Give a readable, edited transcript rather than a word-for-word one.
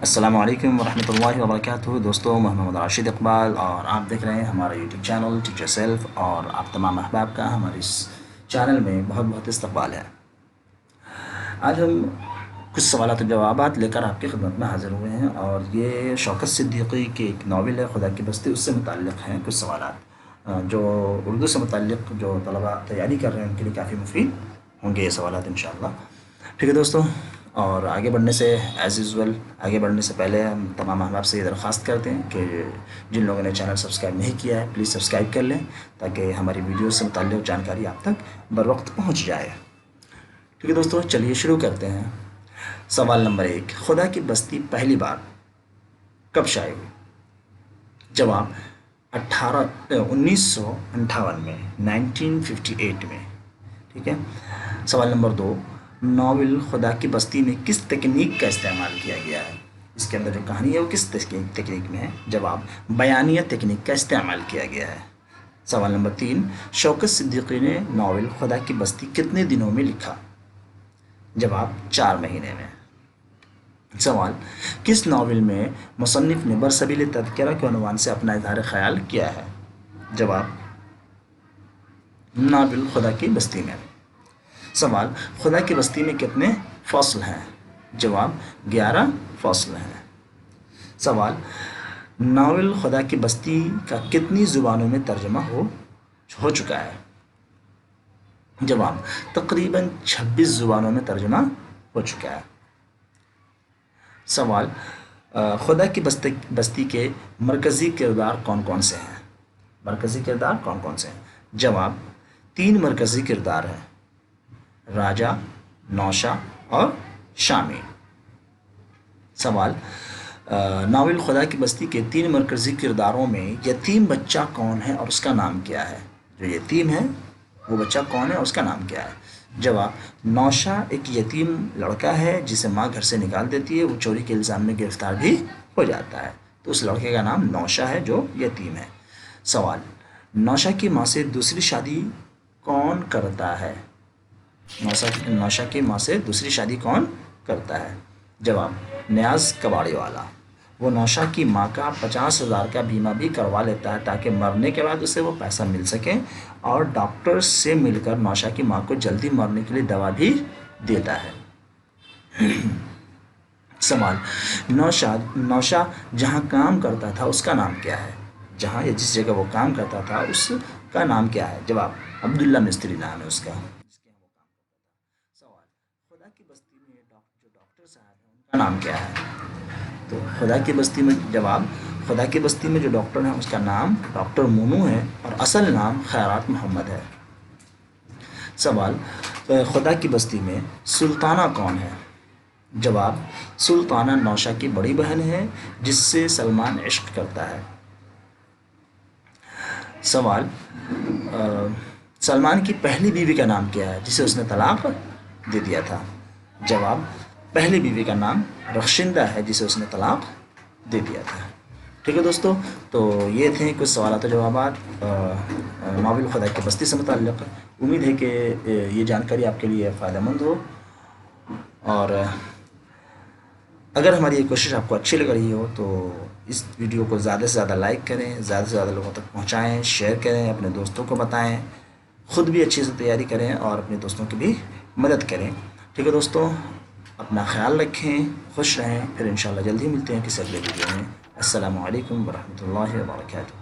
السلام علیکم ورحمۃ اللہ وبرکاتہ دوستوں، میں محمد راشد اقبال اور آپ دیکھ رہے ہیں ہمارا یوٹیوب چینل ٹیچر سیلف، اور آپ تمام احباب کا ہمارے اس چینل میں بہت بہت استقبال ہے۔ آج ہم کچھ سوالات و جوابات لے کر آپ کی خدمت میں حاضر ہوئے ہیں، اور یہ شوکت صدیقی کی ایک ناول ہے خدا کی بستی، اس سے متعلق ہیں کچھ سوالات جو اردو سے متعلق جو طلباء تیاری کر رہے ہیں ان کے لیے کافی مفید ہوں گے یہ سوالات انشاءاللہ۔ ٹھیک ہے دوستوں، اور آگے بڑھنے سے آگے بڑھنے سے پہلے ہم تمام احباب سے یہ درخواست کرتے ہیں کہ جن لوگوں نے چینل سبسکرائب نہیں کیا ہے پلیز سبسکرائب کر لیں، تاکہ ہماری ویڈیوز سے متعلق جانکاری آپ تک بروقت پہنچ جائے۔ ٹھیک ہے دوستوں، چلیے شروع کرتے ہیں۔ سوال نمبر 1، خدا کی بستی پہلی بار کب شائع ہوئی؟ جواب 1958 میں، 1958 میں۔ ٹھیک ہے۔ سوال نمبر 2، ناول خدا کی بستی میں کس تکنیک کا استعمال کیا گیا ہے؟ اس کے اندر جو کہانی ہے وہ کس تکنیک میں ہے؟ جواب بیانیہ تکنیک کا استعمال کیا گیا ہے۔ سوال نمبر 3، شوکت صدیقی نے ناول خدا کی بستی کتنے دنوں میں لکھا؟ جواب 4 مہینے میں۔ سوال، کس ناول میں مصنف نے برسبیل تذکرہ کے عنوان سے اپنا اظہار خیال کیا ہے؟ جواب ناول خدا کی بستی میں۔ سوال، خدا کی بستی میں کتنے فصل ہیں؟ جواب 11 فصل ہیں۔ سوال، ناول خدا کی بستی کا کتنی زبانوں میں ترجمہ ہو چکا ہے؟ جواب تقریباً 26 زبانوں میں ترجمہ ہو چکا ہے۔ سوال، خدا کی بستی کے مرکزی کردار کون کون سے ہیں؟ مرکزی کردار کون کون سے ہیں؟ جواب 3 مرکزی کردار ہیں، راجہ، نوشہ اور شامی۔ سوال، ناول خدا کی بستی کے 3 مرکزی کرداروں میں یتیم بچہ کون ہے اور اس کا نام کیا ہے؟ جو یتیم ہے وہ بچہ کون ہے اور اس کا نام کیا ہے؟ جواب نوشہ ایک یتیم لڑکا ہے جسے ماں گھر سے نکال دیتی ہے، وہ چوری کے الزام میں گرفتار بھی ہو جاتا ہے، تو اس لڑکے کا نام نوشہ ہے جو یتیم ہے۔ سوال، نوشہ کی ماں سے دوسری شادی کون کرتا ہے؟ نوشہ کی ماں سے دوسری شادی کون کرتا ہے؟ جواب نیاز کباڑی والا۔ وہ نوشہ کی ماں کا 50,000 کا بیمہ بھی کروا لیتا ہے تاکہ مرنے کے بعد اسے وہ پیسہ مل سکے، اور ڈاکٹر سے مل کر نوشہ کی ماں کو جلدی مرنے کے لیے دوا بھی دیتا ہے۔ سوال، نوشہ جہاں کام کرتا تھا اس کا نام کیا ہے؟ جہاں یا جس جگہ وہ کام کرتا تھا اس کا نام کیا ہے؟ جواب عبداللہ مستری نام ہے اس کا۔ سوال، خدا کی بستی میں جو ڈاکٹر صاحب ہیں ان کا نام کیا ہے؟ تو خدا کی بستی میں، جواب خدا کی بستی میں جو ڈاکٹر ہیں اس کا نام ڈاکٹر مونو ہے اور اصل نام خیرات محمد ہے۔ سوال، خدا کی بستی میں سلطانہ کون ہے؟ جواب سلطانہ نوشہ کی بڑی بہن ہے جس سے سلمان عشق کرتا ہے۔ سوال، سلمان کی پہلی بیوی کا نام کیا ہے جسے اس نے طلاق دے دیا تھا؟ جواب پہلی بیوی کا نام رخشندہ ہے جسے اس نے طلاق دے دیا تھا۔ ٹھیک ہے دوستو، تو یہ تھے کچھ سوالات و جوابات ناول خدا کی بستی سے متعلق۔ امید ہے کہ یہ جانکاری آپ کے لیے فائدہ مند ہو، اور اگر ہماری یہ کوشش آپ کو اچھی لگ رہی ہو تو اس ویڈیو کو زیادہ سے زیادہ لائک کریں، زیادہ سے زیادہ لوگوں تک پہنچائیں، شیئر کریں، اپنے دوستوں کو بتائیں، خود بھی اچھی سے تیاری کریں اور اپنے دوستوں کی بھی مدد کریں۔ ٹھیک ہے دوستوں، اپنا خیال رکھیں، خوش رہیں، پھر انشاءاللہ جلدی ملتے ہیں کسی اگلے ویڈیو میں۔ السلام علیکم ورحمۃ اللہ وبرکاتہ۔